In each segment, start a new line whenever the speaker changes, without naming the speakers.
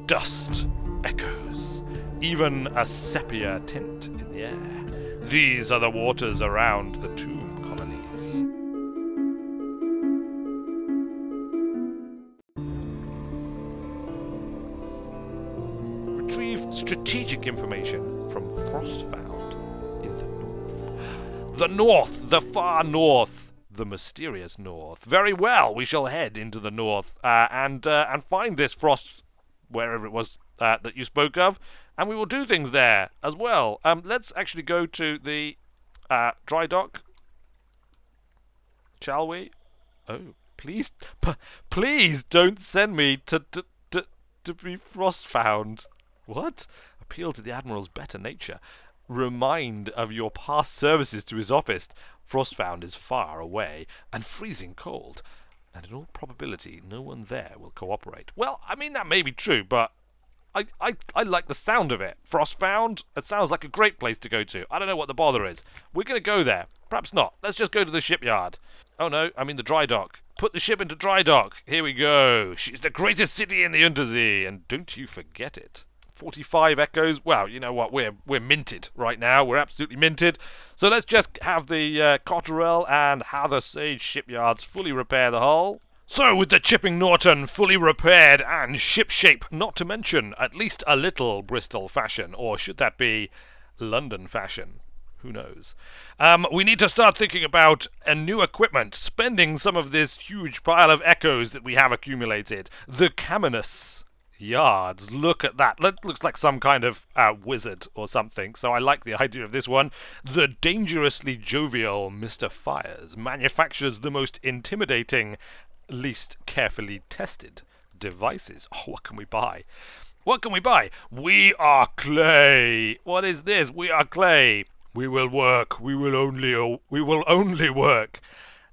Dust echoes, even a sepia tint in the air. These are the waters around the Tomb Colonies. Retrieve strategic information from frost found in the north. The north, the far north, the mysterious north. Very well, we shall head into the north and find this frost wherever it was that you spoke of, and we will do things there as well. Let's actually go to the dry dock, shall we? Oh, please, please don't send me to be frost found. What? Appeal to the Admiral's better nature. Remind of your past services to his office. Frostfound is far away and freezing cold, and in all probability no one there will cooperate. Well, I mean, that may be true, but I like the sound of it. Frostfound, it sounds like a great place to go to. I don't know what the bother is. We're going to go there. Perhaps not. Let's just go to the shipyard. Oh no, I mean the dry dock. Put the ship into dry dock. Here we go. She's the greatest city in the Unterzee, and don't you forget it. 45 echoes. Well, you know what? We're minted right now. We're absolutely minted. So let's just have the Cotterell and Hather Sage shipyards fully repair the hull. So with the Chipping Norton fully repaired and shipshape, not to mention at least a little Bristol fashion, or should that be London fashion? Who knows? We need to start thinking about a new equipment, spending some of this huge pile of echoes that we have accumulated. The Caminus yards. Look at that. That looks like some kind of wizard or something, so I like the idea of this one. The dangerously jovial Mr. Fires manufactures the most intimidating, least carefully tested devices. Oh, what can we buy? What can we buy? We are clay. What is this? We are clay. We will work. We will only work.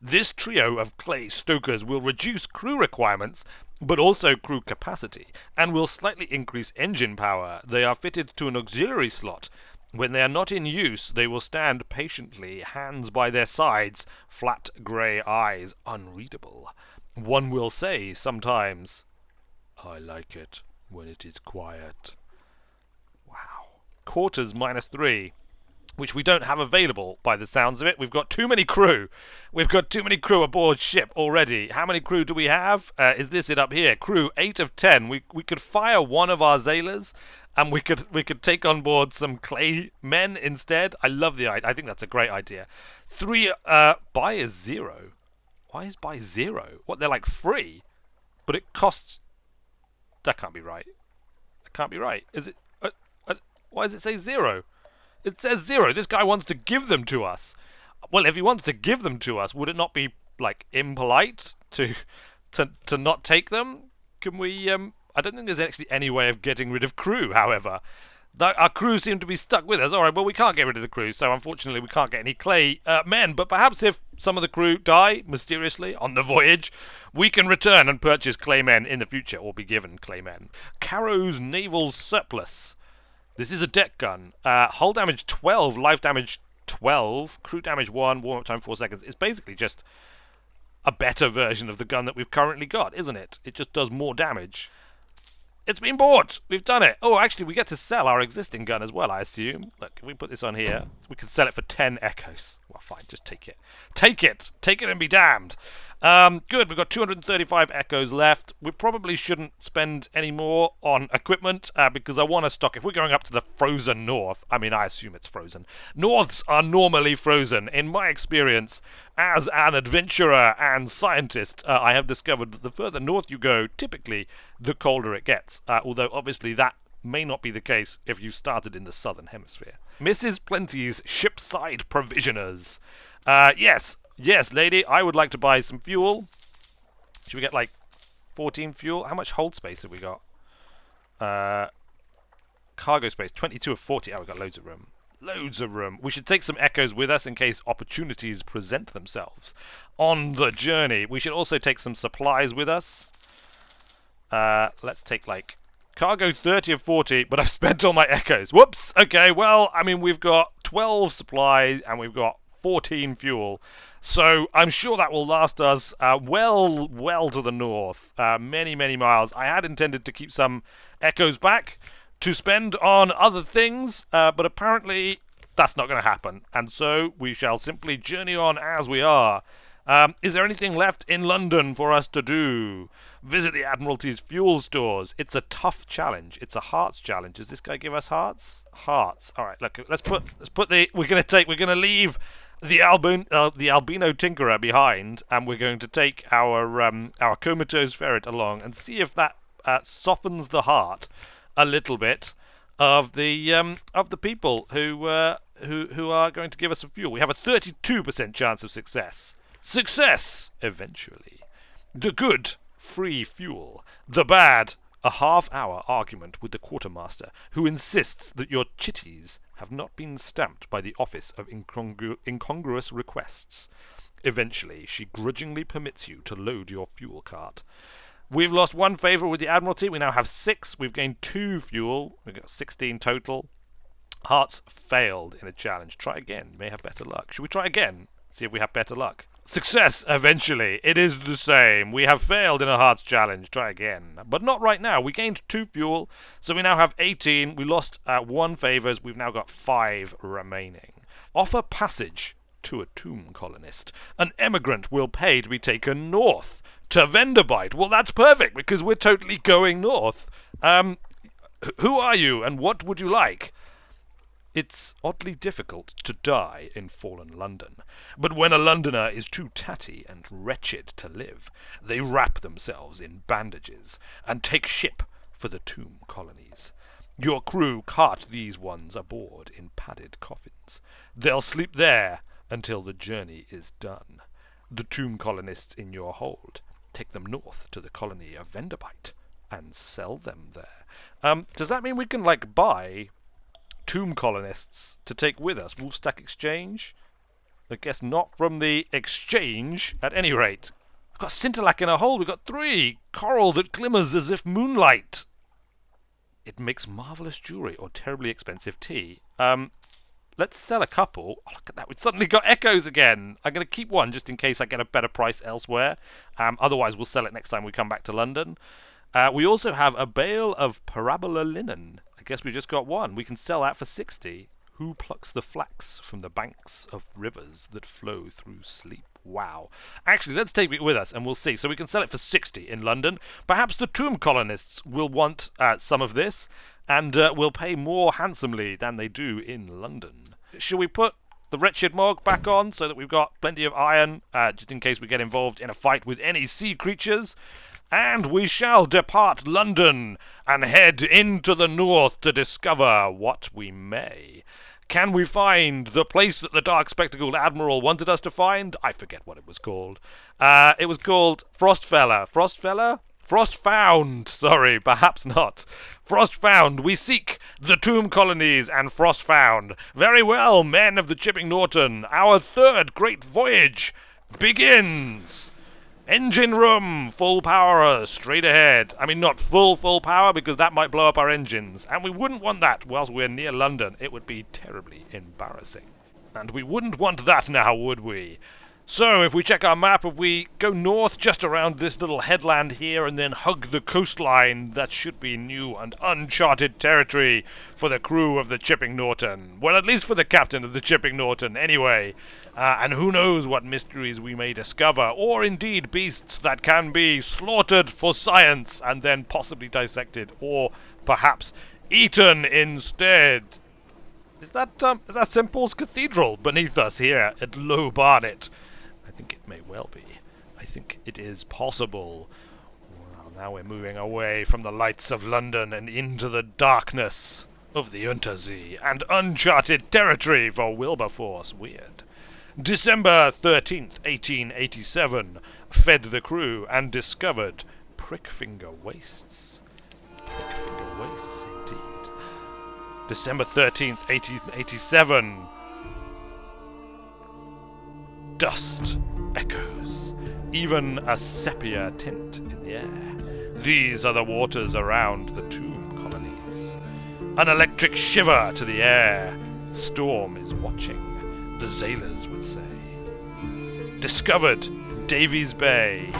This trio of clay stokers will reduce crew requirements, but also crew capacity, and will slightly increase engine power. They are fitted to an auxiliary slot. When they are not in use, they will stand patiently, hands by their sides, flat grey eyes unreadable. One will say sometimes, I like it when it is quiet. Wow. Quarters -3. Which we don't have available by the sounds of it. We've got too many crew. We've got too many crew aboard ship already. How many crew do we have? Is this it up here? Crew 8 of 10. We could fire one of our sailors, and we could take on board some clay men instead. I love the idea. I think that's a great idea. 3 buy is 0. Why is buy 0? What, they're like free? But it costs. That can't be right. That can't be right. Is it? Why does it say 0? It says 0. This guy wants to give them to us. Well, if he wants to give them to us, would it not be, like, impolite to not take them? Can we, I don't think there's actually any way of getting rid of crew, however. Our crew seem to be stuck with us. Alright, well, we can't get rid of the crew, so unfortunately we can't get any clay men. But perhaps if some of the crew die, mysteriously, on the voyage, we can return and purchase clay men in the future, or be given clay men. Carrow's Naval Surplus. This is a deck gun. Hull damage 12, life damage 12, crew damage 1, warm-up time 4 seconds. It's basically just a better version of the gun that we've currently got, isn't it? It just does more damage. It's been bought! We've done it! Oh, actually, we get to sell our existing gun as well, I assume. Look, if we put this on here, we can sell it for 10 echoes. Well, fine, just take it. Take it! Take it and be damned! Good, we've got 235 echoes left. We probably shouldn't spend any more on equipment because I want to stock. If we're going up to the frozen north, I mean, I assume it's frozen. Norths are normally frozen. In my experience, as an adventurer and scientist, I have discovered that the further north you go, typically, the colder it gets. Although, obviously, that may not be the case if you started in the southern hemisphere. Mrs. Plenty's shipside provisioners. Yes, lady, I would like to buy some fuel. Should we get, like, 14 fuel? How much hold space have we got? Cargo space, 22 of 40. Oh, we've got loads of room. Loads of room. We should take some echoes with us in case opportunities present themselves on the journey. We should also take some supplies with us. Let's take, like, cargo 30 of 40, but I've spent all my echoes. Whoops! Okay, well, I mean, we've got 12 supplies, and we've got 14 fuel. So I'm sure that will last us well to the north, many, many miles. I had intended to keep some echoes back to spend on other things, but apparently that's not going to happen. And so we shall simply journey on as we are. Is there anything left in London for us to do? Visit the Admiralty's fuel stores. It's a tough challenge. It's a hearts challenge. Does this guy give us hearts? Hearts. All right. Look. Let's put the. We're gonna leave the albino tinkerer behind, and we're going to take our comatose ferret along and see if that softens the heart a little bit of the people who are going to give us some fuel. We have a 32% chance of success. Success, eventually. The good, free fuel. The bad, a half-hour argument with the quartermaster, who insists that your chitties have not been stamped by the Office of Incongruous Requests. Eventually, she grudgingly permits you to load your fuel cart. We've lost one favour with the Admiralty. We now have 6. We've gained 2 fuel. We've got 16 total. Hearts failed in a challenge. Try again. You may have better luck. Should we try again? See if we have better luck. Success, eventually. It is the same. We have failed in a hearts challenge. Try again. But not right now. We gained 2 fuel, so we now have 18. We lost 1 favours. We've now got 5 remaining. Offer passage to a tomb colonist. An emigrant will pay to be taken north. To Venderbite. Well, that's perfect, because we're totally going north. Who are you, and what would you like? It's oddly difficult to die in fallen London, but when a Londoner is too tatty and wretched to live, they wrap themselves in bandages and take ship for the tomb colonies. Your crew cart these ones aboard in padded coffins. They'll sleep there until the journey is done. The tomb colonists in your hold take them north to the colony of Venderbite and sell them there. Does that mean we can, buy tomb colonists to take with us? Wolfstack Exchange? I guess not from the exchange, at any rate. I've got Scintillack in a hold. We've got 3. Coral that glimmers as if moonlight. It makes marvellous jewellery or terribly expensive tea. Let's sell a couple. Oh, look at that. We've suddenly got echoes again. I'm going to keep one just in case I get a better price elsewhere. Otherwise, we'll sell it next time we come back to London. We also have a bale of parabola linen. I guess we just got 1. We can sell that for 60. Who plucks the flax from the banks of rivers that flow through sleep? Wow. Actually, let's take it with us and we'll see. So we can sell it for 60 in London. Perhaps the tomb colonists will want some of this and will pay more handsomely than they do in London. Shall we put the wretched Mog back on so that we've got plenty of iron just in case we get involved in a fight with any sea creatures? And we shall depart London and head into the north to discover what we may. Can we find the place that the dark-spectacled Admiral wanted us to find? I forget what it was called. It was called Frostfella. Frostfella? Frostfound. Sorry, perhaps not. Frostfound. We seek the tomb colonies and Frostfound. Very well, men of the Chipping Norton. Our 3rd great voyage begins. Engine room, full power, straight ahead. I mean, not full power, because that might blow up our engines. And we wouldn't want that whilst we're near London. It would be terribly embarrassing. And we wouldn't want that now, would we? So, if we check our map, if we go north just around this little headland here and then hug the coastline, that should be new and uncharted territory for the crew of the Chipping Norton. Well, at least for the captain of the Chipping Norton, anyway. And who knows what mysteries we may discover, or indeed beasts that can be slaughtered for science and then possibly dissected, or perhaps eaten instead. Is that St. Paul's Cathedral beneath us here at Low Barnet? I think it may well be. I think it is possible. Well, now we're moving away from the lights of London and into the darkness of the Unterzee and uncharted territory for Wilberforce Weird. December 13th, 1887, fed the crew and discovered Prickfinger Wastes. Prickfinger Wastes, indeed. December 13th, 1887. Dust echoes, even a sepia tint in the air. These are the waters around the tomb colonies. An electric shiver to the air. Storm is watching. the sailors would say. Discovered Davies Bay.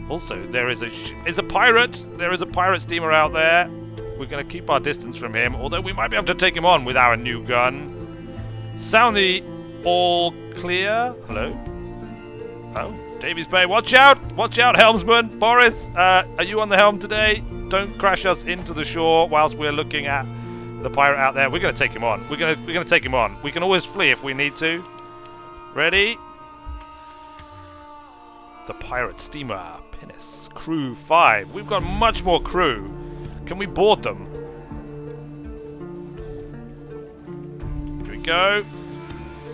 Also, there is a pirate. There is a pirate steamer out there. We're going to keep our distance from him, although we might be able to take him on with our new gun. Sound the all clear. Hello? Oh, Davies Bay. Watch out! Watch out, helmsman. Boris, are you on the helm today? Don't crash us into the shore whilst we're looking at the pirate out there. We're going to take him on. We're going to take him on. We can always flee if we need to. Ready? The pirate steamer Pinnace. Crew 5. We've got much more crew. Can we board them? Here we go.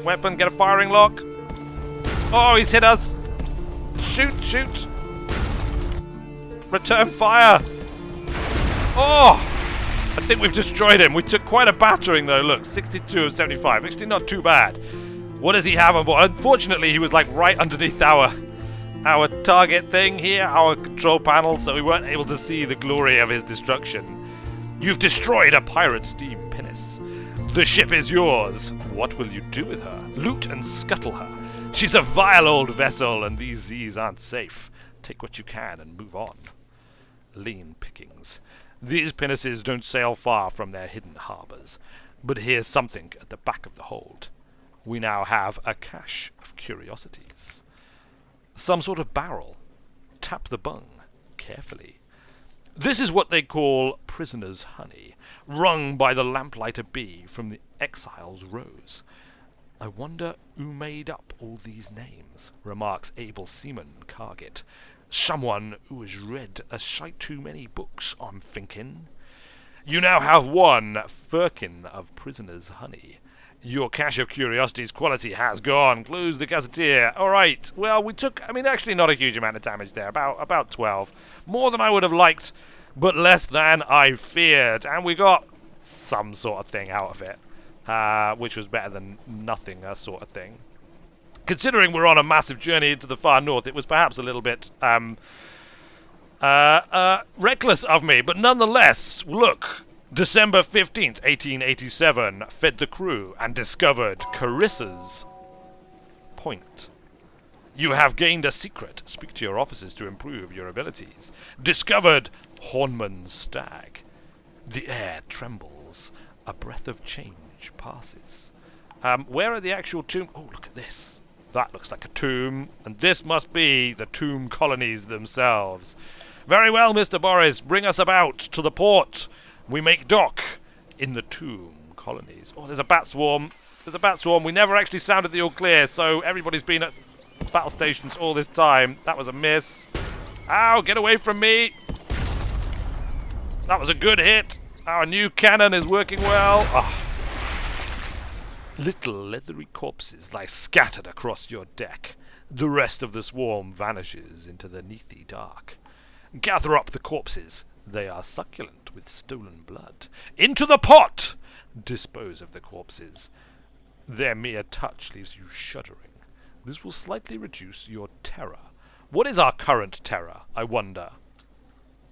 Weapon, get a firing lock. Oh, he's hit us. Shoot, shoot. Return fire. Oh, I think we've destroyed him. We took quite a battering though. Look, 62 of 75. Actually not too bad. What does he have on board? Unfortunately, he was like right underneath our target thing here, our control panel, so we weren't able to see the glory of his destruction. You've destroyed a pirate steam pinnace. The ship is yours. What will you do with her? Loot and scuttle her. She's a vile old vessel, and these seas aren't safe. Take what you can and move on. Lean pickings. These pinnaces don't sail far from their hidden harbours. But here's something at the back of the hold. We now have a cache of curiosities. Some sort of barrel. Tap the bung carefully. This is what they call prisoner's honey, wrung by the lamplighter bee from the exile's rose. I wonder who made up all these names, remarks able seaman Carget. Someone who has read a sight too many books, I'm thinking. You now have one firkin of prisoner's honey. Your cache of curiosities quality has gone. Close the gazetteer. Alright, well, we took, actually not a huge amount of damage there. About 12. More than I would have liked, but less than I feared. And we got some sort of thing out of it, which was better than nothing, sort of thing. Considering we're on a massive journey into the far north, it was perhaps a little bit reckless of me. But nonetheless, look. December 15th, 1887, fed the crew and discovered Carissa's point. You have gained a secret. Speak to your officers to improve your abilities. Discovered Hornman's stag. The air trembles. A breath of change passes. Where are the actual tomb? Oh, look at this. That looks like a tomb. And this must be the Tomb Colonies themselves. Very well, Mr. Boris. Bring us about to the port. We make dock in the Tomb Colonies. Oh, there's a bat swarm. There's a bat swarm. We never actually sounded the all clear, so everybody's been at battle stations all this time. That was a miss. Ow, get away from me. That was a good hit. Our new cannon is working well. Oh. Little leathery corpses lie scattered across your deck. The rest of the swarm vanishes into the neathly dark. Gather up the corpses. They are succulent with stolen blood. Into the pot! Dispose of the corpses. Their mere touch leaves you shuddering. This will slightly reduce your terror. What is our current terror, I wonder?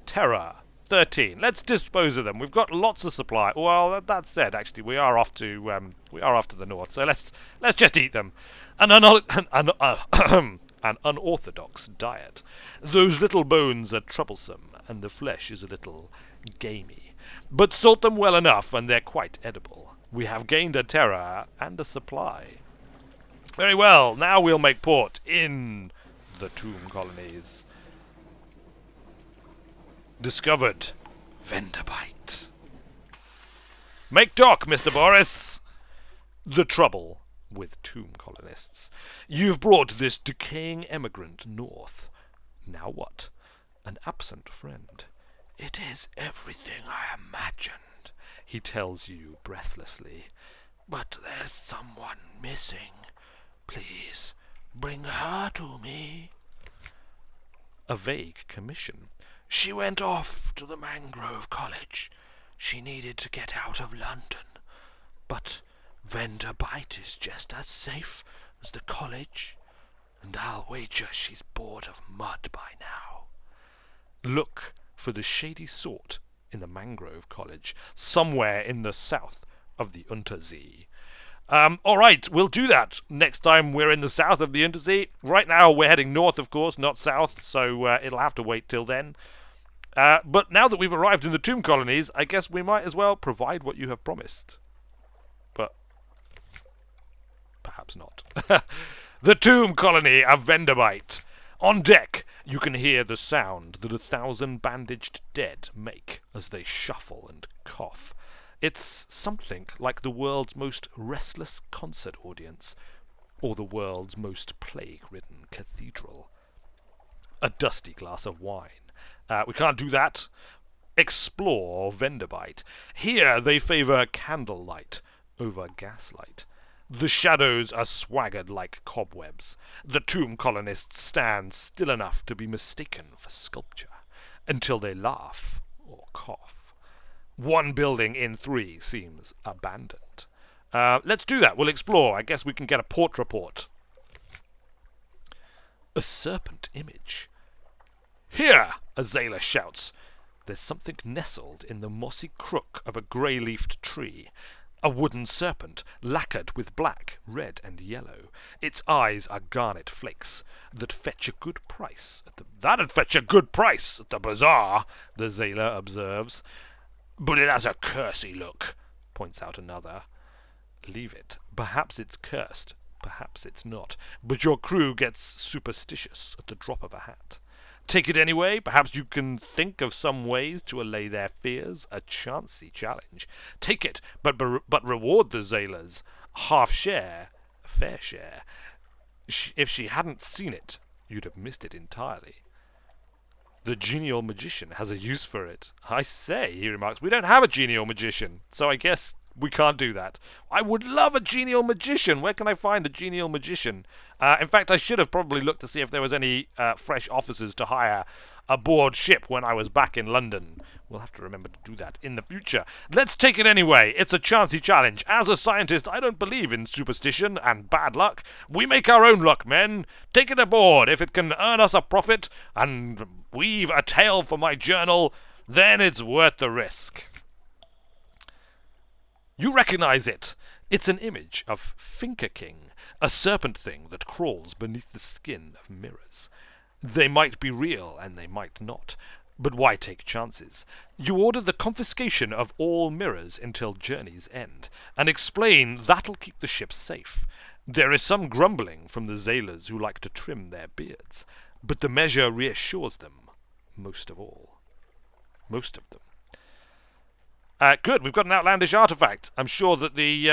Terror 13. Let's dispose of them. We've got lots of supply. Well, that said, actually, we are off to the north. So let's just eat them. An unorthodox diet. Those little bones are troublesome, and the flesh is a little gamey. But salt them well enough, and they're quite edible. We have gained a terror and a supply. Very well, now we'll make port in the Tomb Colonies. Discovered Venderbite. Make dock, Mr. Boris. The trouble with tomb colonists. You've brought this decaying emigrant north. Now what? An absent friend. It is everything I imagined, he tells you breathlessly. But there's someone missing. Please, bring her to me. A vague commission. She went off to the Mangrove College. She needed to get out of London. But Venderbite is just as safe as the college, and I'll wager she's bored of mud by now. Look for the shady sort in the Mangrove College, somewhere in the south of the Unterzee. Alright, we'll do that next time we're in the south of the Unterzee. Right now we're heading north, of course, not south, so it'll have to wait till then. But now that we've arrived in the Tomb Colonies, I guess we might as well provide what you have promised. But perhaps not. The Tomb Colony of Venderbite. On deck, you can hear the sound that 1,000 bandaged dead make as they shuffle and cough. It's something like the world's most restless concert audience, or the world's most plague-ridden cathedral. A dusty glass of wine. We can't do that. Explore Venderbite. Here they favour candlelight over gaslight. The shadows are swaggered like cobwebs. The tomb colonists stand still enough to be mistaken for sculpture, until they laugh or cough. One building in 3 seems abandoned. Let's do that. We'll explore. I guess we can get a port report. A serpent image. Here, a Zayla shouts. There's something nestled in the mossy crook of a grey-leafed tree. A wooden serpent, lacquered with black, red, and yellow. Its eyes are garnet flakes that fetch a good price. That'd fetch a good price at the bazaar, the Zayla observes. But it has a cursy look, points out another. Leave it. Perhaps it's cursed. Perhaps it's not. But your crew gets superstitious at the drop of a hat. Take it anyway. Perhaps you can think of some ways to allay their fears. A chancy challenge. Take it, but reward the Zaylas. Half share, a fair share. If she hadn't seen it, you'd have missed it entirely. The genial magician has a use for it. I say, he remarks, we don't have a genial magician, so I guess we can't do that. I would love a genial magician. Where can I find a genial magician? In fact, I should have probably looked to see if there was any fresh officers to hire aboard ship when I was back in London. We'll have to remember to do that in the future. Let's take it anyway. It's a chancy challenge. As a scientist, I don't believe in superstition and bad luck. We make our own luck, men. Take it aboard. If it can earn us a profit and weave a tale for my journal, then it's worth the risk. You recognize it. It's an image of Finker King, a serpent thing that crawls beneath the skin of mirrors. They might be real and they might not, but why take chances? You order the confiscation of all mirrors until journey's end, and explain that'll keep the ship safe. There is some grumbling from the Zaylas who like to trim their beards, but the measure reassures them, most of all. Most of them. Good. We've got an outlandish artifact. I'm sure that the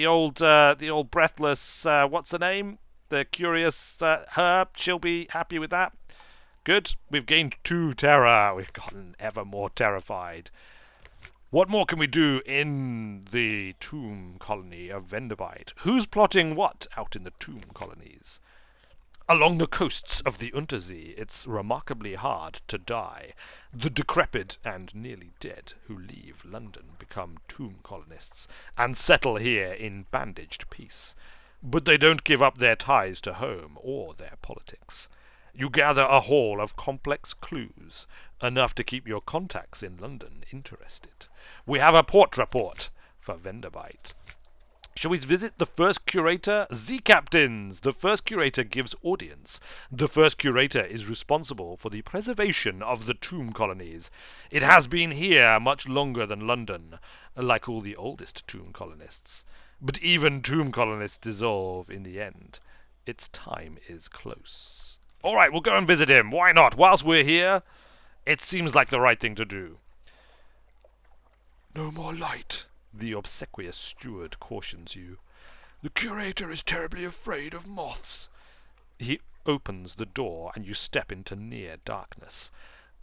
old breathless what's her name? The curious her. She'll be happy with that. Good. We've gained 2 terror. We've gotten ever more terrified. What more can we do in the Tomb Colony of Venderbite? Who's plotting what out in the Tomb Colonies? Along the coasts of the Unterzee, it's remarkably hard to die. The decrepit and nearly dead who leave London become tomb colonists and settle here in bandaged peace. But they don't give up their ties to home or their politics. You gather a haul of complex clues, enough to keep your contacts in London interested. We have a port report for Venderbite. Shall we visit the first curator? Z-Captains! The first curator gives audience. The first curator is responsible for the preservation of the tomb colonies. It has been here much longer than London, like all the oldest tomb colonists. But even tomb colonists dissolve in the end. Its time is close. Alright, we'll go and visit him. Why not? Whilst we're here, it seems like the right thing to do. No more light. The obsequious steward cautions you. The curator is terribly afraid of moths. He opens the door and you step into near darkness.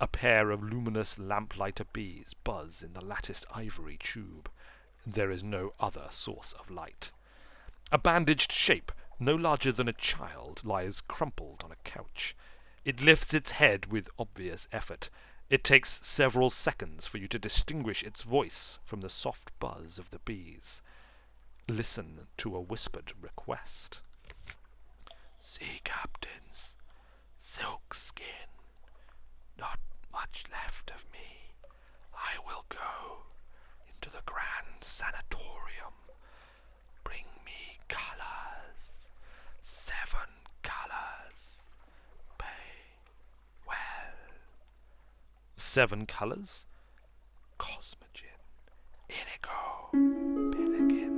A pair of luminous lamplighter bees buzz in the latticed ivory tube. There is no other source of light. A bandaged shape, no larger than a child, lies crumpled on a couch. It lifts its head with obvious effort. It takes several seconds for you to distinguish its voice from the soft buzz of the bees. Listen to a whispered request. Sea captains, silk skin, not much left of me. I will go into the grand sanatorium. 7 colours. Cosmogen, Inigo, Pelican.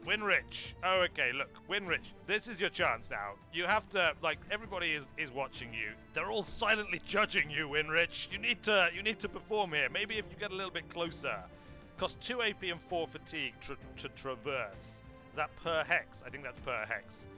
Winrich. Oh, okay, look, Winrich, this is your chance now. You have to, like, everybody is watching you. They're all silently judging you, Winrich. You need to perform here. Maybe if you get a little bit closer. Cost 2 AP and 4 fatigue to traverse. Is that per hex? I think that's per hex.